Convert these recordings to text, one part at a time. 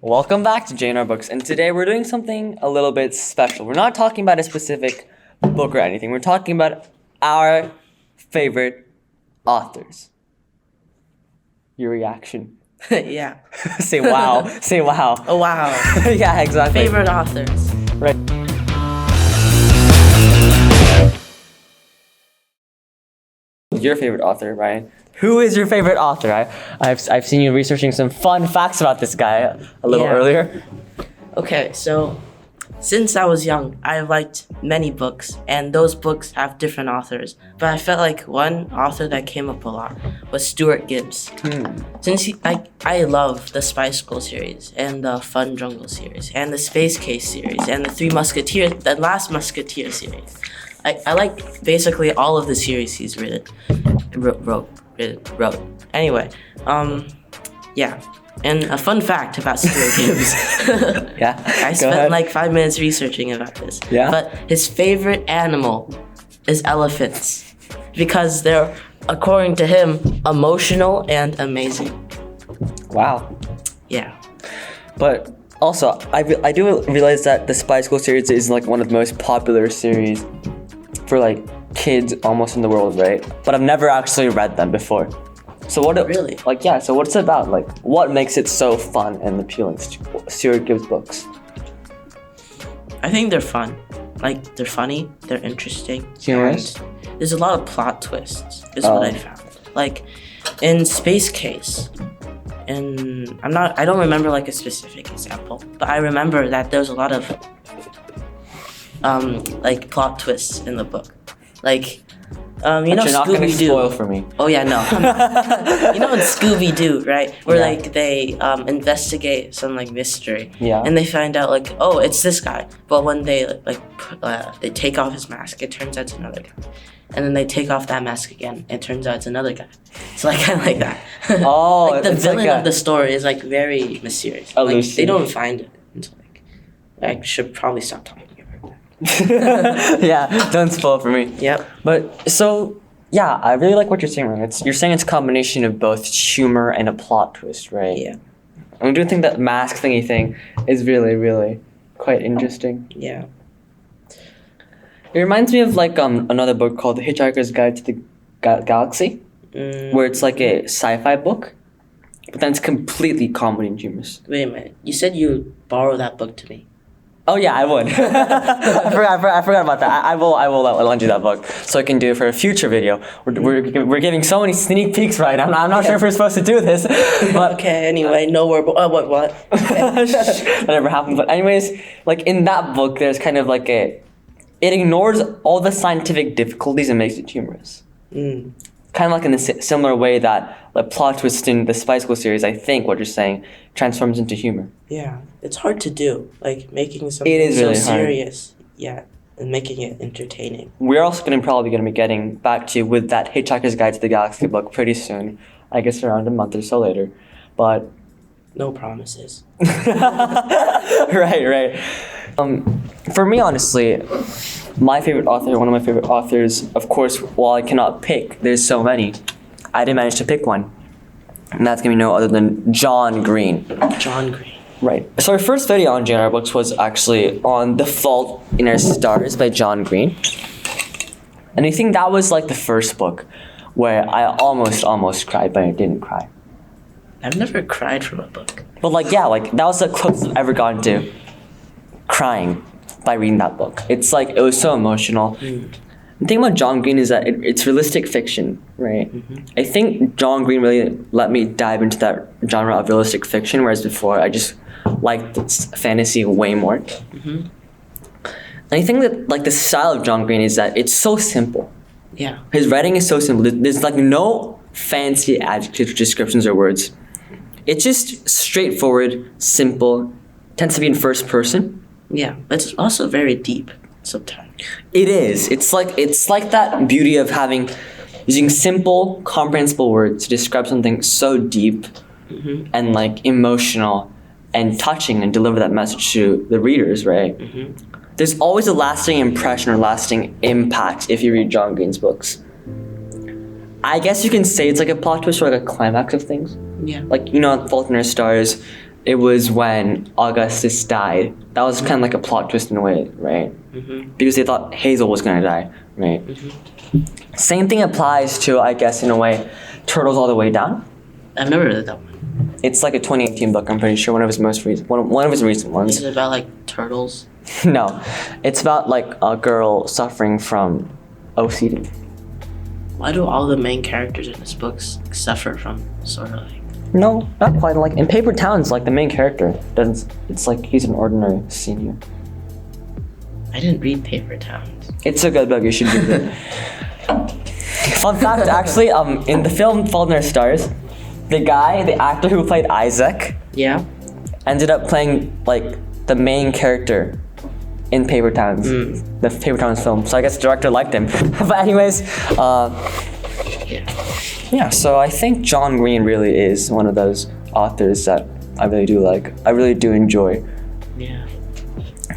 Welcome back to J&R Books, and today we're doing something a little bit special. We're not talking about a specific book or anything. We're talking about our favorite authors. Your reaction. Yeah. Say wow. Say wow. Oh, wow. Yeah, exactly. Favorite authors. Right. Your favorite author, Ryan. Who is your favorite author? I've seen you researching some fun facts about this guy a little earlier. Okay, so since I was young, I've liked many books, and those books have different authors. But I felt like one author that came up a lot was Stuart Gibbs. Since I love the Spice Girl series, and the Fun Jungle series, and the Space Case series, and the Three Musketeers, the Last Musketeer series. I like basically all of the series he's wrote. Anyway, yeah. And a fun fact about Stuart Gibbs. Yeah. I spent like 5 minutes researching about this. Yeah. But his favorite animal is elephants because they're, according to him, emotional and amazing. Wow. Yeah. But also, I do realize that the Spice Girl series is like one of the most popular series for like kids almost in the world, right? But I've never actually read them before. So what? Really? Like, yeah. So what's it about? Like, what makes it so fun and appealing? Stuart Gibbs books. I think they're fun. Like, they're funny. They're interesting. Humorous. And there's a lot of plot twists. Is what I found. Like, in Space Case, and I don't remember like a specific example, but I remember that there's a lot of like plot twists in the book. Like, you know, you're not gonna spoil for me. Oh yeah, no. You know in Scooby-Doo, right? Where like they investigate some like mystery. Yeah. And they find out like, oh, it's this guy. But when they they take off his mask, it turns out it's another guy. And then they take off that mask again, it turns out it's another guy. So like kind of like that. Oh, like the it's villain like of the story is like very mysterious. Like they don't find it until like I should probably stop talking. Yeah, don't spoil for me. Yep. But so yeah, I really like what you're saying, Ryan. You're saying it's a combination of both humor and a plot twist, right? Yeah. I do think that mask thingy thing is really, really quite interesting. Yeah. It reminds me of like another book called The Hitchhiker's Guide to the Galaxy, where it's like a sci-fi book, but then it's completely comedy and humorous. Wait a minute. You said you borrowed that book to me. Oh yeah, I would. I forgot about that. I will lend you that book so I can do it for a future video. We're giving so many sneak peeks, right? I'm not sure if we're supposed to do this, but Okay. Anyway, no word. What? whatever happened. But anyways, like in that book, there's kind of like it ignores all the scientific difficulties and makes it humorous. Kind of like in a similar way that the plot twist in the Spice Girl series, I think what you're saying, transforms into humor. Yeah, it's hard to do. Like making something is so really hard. serious, yeah, and making it entertaining. We're also probably going to be getting back to you with that Hitchhiker's Guide to the Galaxy book pretty soon. I guess around a month or so later. But no promises. Right. For me, honestly, one of my favorite authors, of course, while I cannot pick, there's so many, I did manage to pick one. And that's going to be no other than John Green. John Green. Right. So our first video on J&R Books was actually on The Fault in Our Stars by John Green. And I think that was like the first book where I almost cried, but I didn't cry. I've never cried from a book. But like, yeah, like that was the closest I've ever gotten to crying by reading that book. It's like, it was so emotional. The thing about John Green is that it's realistic fiction, right? I think John Green really let me dive into that genre of realistic fiction, whereas before I just liked fantasy way more. And I think that like the style of John Green is that it's so simple. Yeah. His writing is so simple. There's like no fancy adjectives, descriptions, or words. It's just straightforward, simple, tends to be in first person. Yeah, but it's also very deep sometimes. It is. It's like that beauty of using simple, comprehensible words to describe something so deep and like emotional and touching and deliver that message to the readers, right? There's always a lasting impression or lasting impact if you read John Green's books. I guess you can say it's like a plot twist or like a climax of things. Yeah. Like, you know, Fault in Our Stars, it was when Augustus died. That was kind of like a plot twist in a way, right? Because they thought Hazel was gonna die, right? Same thing applies to, I guess, in a way, Turtles All the Way Down. I've never read that one. It's like a 2018 book. I'm pretty sure one of his recent ones. Is it about like turtles? No, it's about like a girl suffering from OCD. Why do all the main characters in his books suffer from sort of like? No, not quite. Like in Paper Towns, like the main character doesn't. It's like he's an ordinary senior. I didn't read Paper Towns. It's a good book. You should read it. Fun fact, actually, in the film Fault in Our Stars, the actor who played Isaac, Yeah. ended up playing like the main character in Paper Towns, the Paper Towns film. So I guess the director liked him. But anyways, yeah. So I think John Green really is one of those authors that I really do like. I really do enjoy Yeah.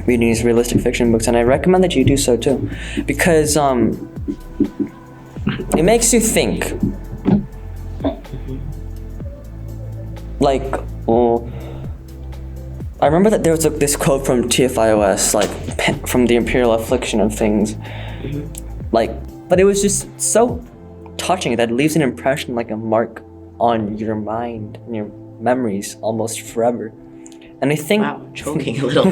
reading these realistic fiction books, and I recommend that you do so too, because it makes you think. Like, I remember that there was this quote from TFIOS, like from the Imperial Affliction of Things, like, but it was just so touching that it leaves an impression, like a mark on your mind and your memories almost forever. And I think, Wow, I'm choking a little.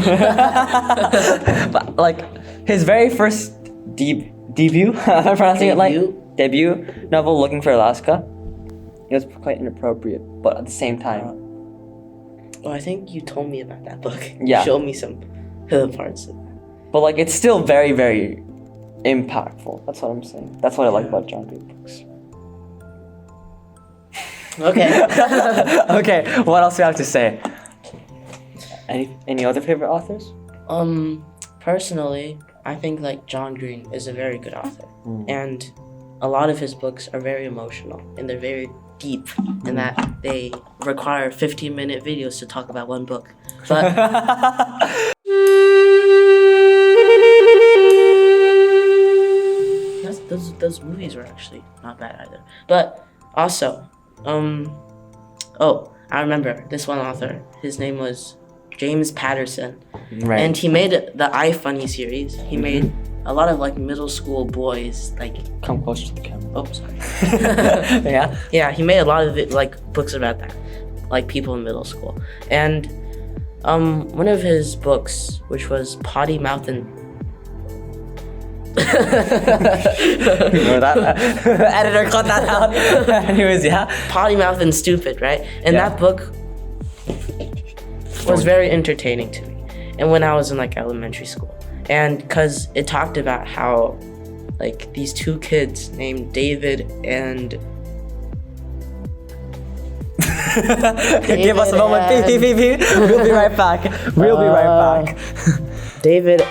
but like his very first debut, am I pronouncing it like debut novel, Looking for Alaska, it was quite inappropriate, but at the same time. Well, I think you told me about that book. Yeah. You showed me some other parts of that. But like it's still very, very impactful. That's what I'm saying. That's what I like about John Green books. Okay. Okay, what else do you have to say? Any other favorite authors? Personally, I think like John Green is a very good author, and a lot of his books are very emotional and they're very deep in that they require 15-minute videos to talk about one book. But those movies were actually not bad either. But also, I remember this one author. His name was James Patterson, Right. and he made the iFunny series. He made a lot of like middle school boys like. Come closer to the camera. Oh, sorry. Yeah. Yeah, he made a lot of it, like books about that, like people in middle school. And one of his books, which was Potty Mouth and Ignore that. Editor, cut that out. Anyways, yeah. Potty Mouth and Stupid, right? And Yeah. that book was very entertaining to me. And when I was in like elementary school, and because it talked about how like these two kids named David and Give us a moment. Beep, beep, beep, beep. We'll be right back. We'll be right back. David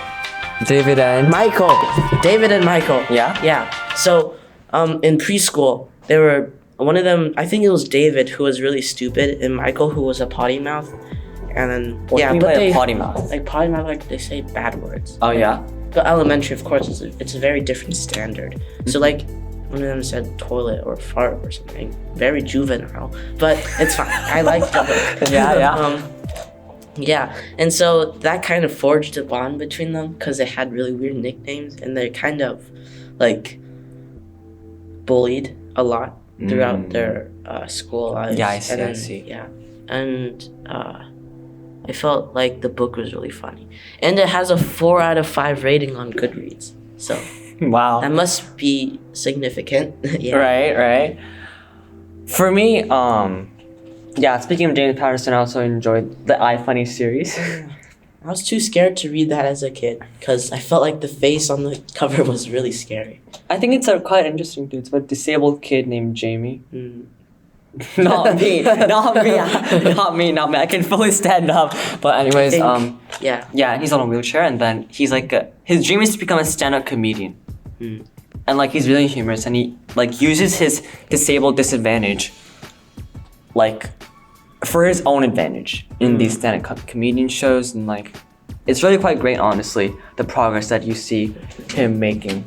And Michael. David and Michael. Yeah? Yeah. So, in preschool, there were one of them. I think it was David who was really stupid, and Michael who was a potty mouth. And then What do you mean by a potty mouth? Like potty mouth, like they say bad words. Oh yeah. But elementary, of course, it's a very different standard. So like, one of them said toilet or fart or something. Very juvenile, but it's fine. I like the book. Yeah. Yeah, and so that kind of forged a bond between them because they had really weird nicknames and they're kind of like bullied a lot throughout their school lives. Yeah, I see, And then, I see. Yeah, and I felt like the book was really funny, and it has a 4 out of 5 rating on Goodreads. So Wow. that must be significant. Yeah. Right. For me, yeah, speaking of James Patterson, I also enjoyed the iFunny series. I was too scared to read that as a kid because I felt like the face on the cover was really scary. I think it's quite interesting too. It's about a disabled kid named Jamie. Mm. Not me. I can fully stand up. But anyways, Yeah. yeah, he's on a wheelchair, and then he's like his dream is to become a stand-up comedian. And like he's really humorous, and he like uses his disabled disadvantage like for his own advantage in these stand-up comedian shows, and like it's really quite great, honestly, the progress that you see him making.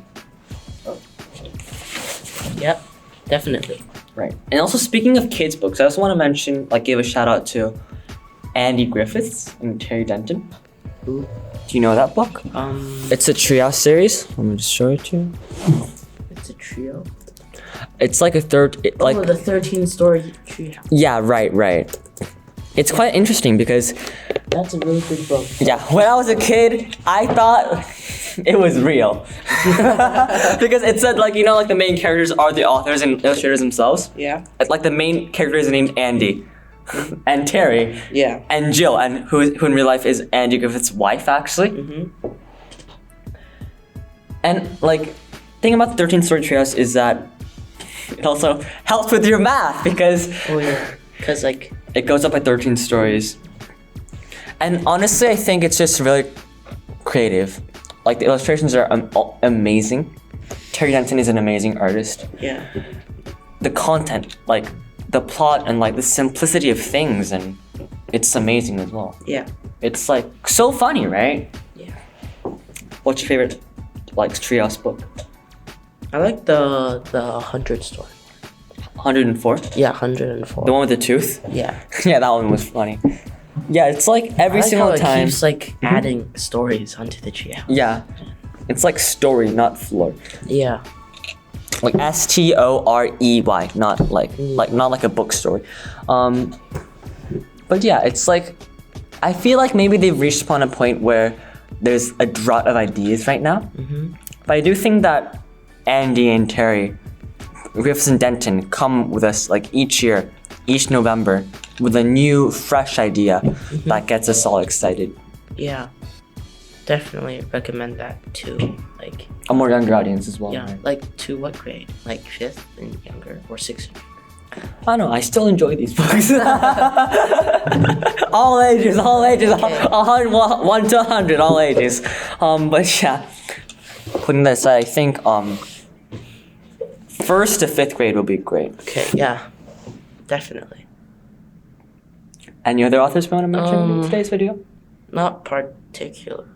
Yep. Definitely. Right. And also, speaking of kids books, I also want to mention, like, give a shout out to Andy Griffiths and Terry Denton. Ooh. Do you know that book? It's a trio series. Let me just show it to you. It's a trio. It's like a the 13-story treehouse. Yeah, right. It's quite interesting because That's a really good book. yeah, when I was a kid, I thought it was real because it said like the main characters are the authors and illustrators themselves. Yeah. Like the main character is named Andy, and Terry, Yeah. and Jill, and who in real life is Andy Griffith's wife actually. Mm-hmm. And like, thing about the 13-story treehouse is that it also helps with your math because Oh yeah. Cause like it goes up by 13 stories. And honestly, I think it's just really creative. Like the illustrations are amazing. Terry Denton is an amazing artist. yeah. The content, like the plot and like the simplicity of things, and it's amazing as well. Yeah. It's like so funny, right? Yeah. What's your favorite like treehouse book? I like the 100 story. 104? Yeah, 104. The one with the tooth? Yeah. Yeah, that one was funny. Yeah, it's like every I like single how time. it keeps like adding stories onto the treehouse. Yeah. It's like story, not floor. Yeah. Like STOREY, not like a book story. But yeah, it's like I feel like maybe they've reached upon a point where there's a drought of ideas right now. Mm-hmm. But I do think that Andy and Terry, Griffiths and Denton come with us like each year, each November, with a new, fresh idea that gets us all excited. Yeah. Definitely recommend that to like A more younger audience as well. yeah, Right? like to what grade? Like 5th and younger or 6th? I don't know, I still enjoy these books. all ages, Okay. 1 to 100, all ages. But yeah, putting that aside, I think 1st to 5th grade will be great. Okay, yeah. Definitely. Any other authors we want to mention in today's video? Not particularly.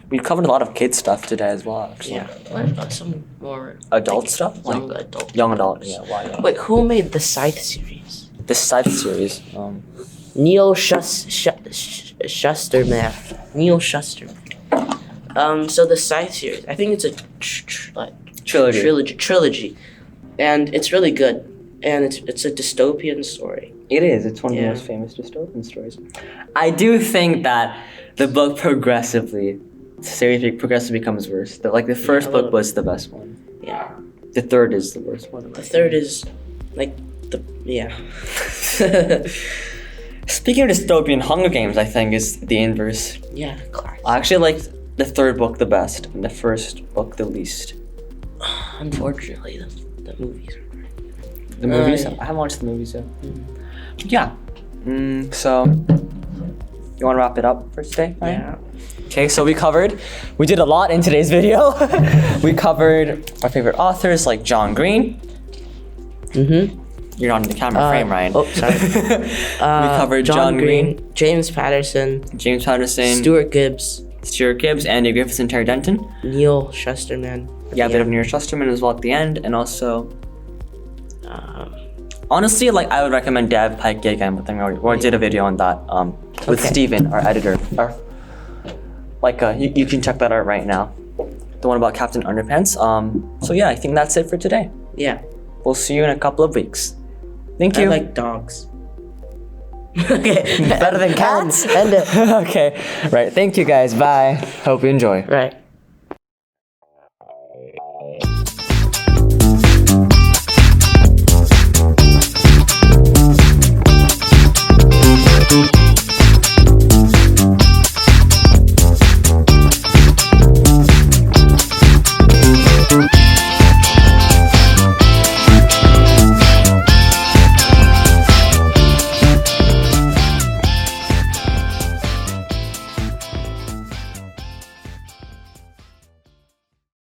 We covered a lot of kids stuff today as well, actually. Yeah. What about some more Adult stuff? young Like adult? young adult, yeah, why not? Wait, who made the Scythe series? This side series, Neil Shusterman. Neil Shusterman. So the Scythe series, I think it's a trilogy, and it's really good, and it's a dystopian story. it is. It's one of the Yeah. most famous dystopian stories. I do think that the book progressively becomes worse. The first a book little was the best one. Yeah. The third is the worst one. The third is like yeah. Speaking of dystopian, Hunger Games, I think, is the inverse. Yeah, class. I actually like the third book the best, and the first book the least. Unfortunately, the movies are great. The movies? yeah. I haven't watched the movies yet. Yeah. So, you want to wrap it up for today? Right? Yeah. Okay, so we did a lot in today's video. We covered our favorite authors like John Green. Mm-hmm. You're not in the camera frame, Ryan. Oh, sorry. We covered John Green, James Patterson, James Patterson, Stuart Gibbs, Andy Griffiths, and Terry Denton. Neil Shusterman. Yeah, a bit of Neil Shusterman as well at the end, and also, Um, honestly, like I would recommend Dev Pike again, but then we did a video on that with Okay. Steven, our editor. You can check that out right now. The one about Captain Underpants. So yeah, I think that's it for today. yeah. We'll see you in a couple of weeks. Thank I you. like dogs. Okay. Better than cats? End it. Okay. Right. Thank you guys. Bye. Hope you enjoy. Right.